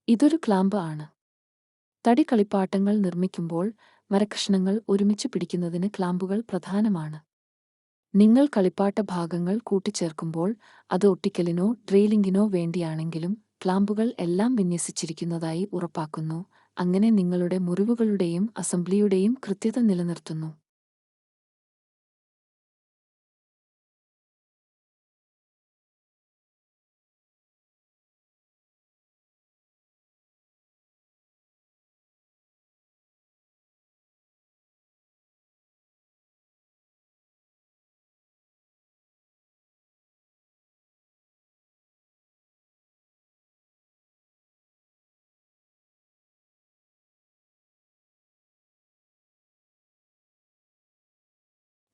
ഇതൊരു ക്ലാമ്പ് ആണ്. തടി കളിപ്പാട്ടങ്ങൾ നിർമ്മിക്കുമ്പോൾ മരക്കഷണങ്ങൾ ഒരുമിച്ച് പിടിക്കുന്നതിന് ക്ലാമ്പുകൾ പ്രധാനമാണ്. നിങ്ങൾ കളിപ്പാട്ട ഭാഗങ്ങൾ കൂട്ടിച്ചേർക്കുമ്പോൾ അത് ഒട്ടിക്കലിനോ ഡ്രെയിലിംഗിനോ വേണ്ടിയാണെങ്കിലും ക്ലാമ്പുകൾ എല്ലാം വിന്യസിച്ചിരിക്കുന്നതായി ഉറപ്പാക്കുന്നു, അങ്ങനെ നിങ്ങളുടെ മുറിവുകളുടെയും അസംബ്ലിയുടെയും കൃത്യത നിലനിർത്തുന്നു.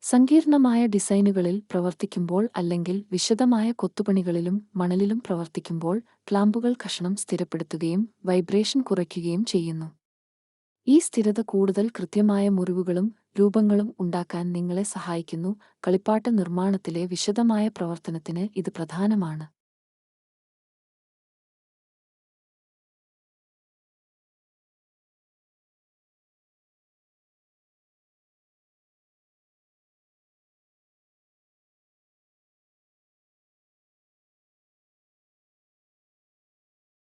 സങ്കീർണമായ ഡിസൈനുകളിൽ പ്രവർത്തിക്കുമ്പോൾ അല്ലെങ്കിൽ വിശദമായ കൊത്തുപണികളിലും മണലിലും പ്രവർത്തിക്കുമ്പോൾ ക്ലാമ്പുകൾ കഷണം സ്ഥിരപ്പെടുത്തുകയും വൈബ്രേഷൻ കുറയ്ക്കുകയും ചെയ്യുന്നു. ഈ സ്ഥിരത കൂടുതൽ കൃത്യമായ മുറിവുകളും രൂപങ്ങളും ഉണ്ടാക്കാൻ നിങ്ങളെ സഹായിക്കുന്നു. കളിപ്പാട്ട നിർമ്മാണത്തിലെ വിശദമായ പ്രവർത്തനത്തിന് ഇത് പ്രധാനമാണ്.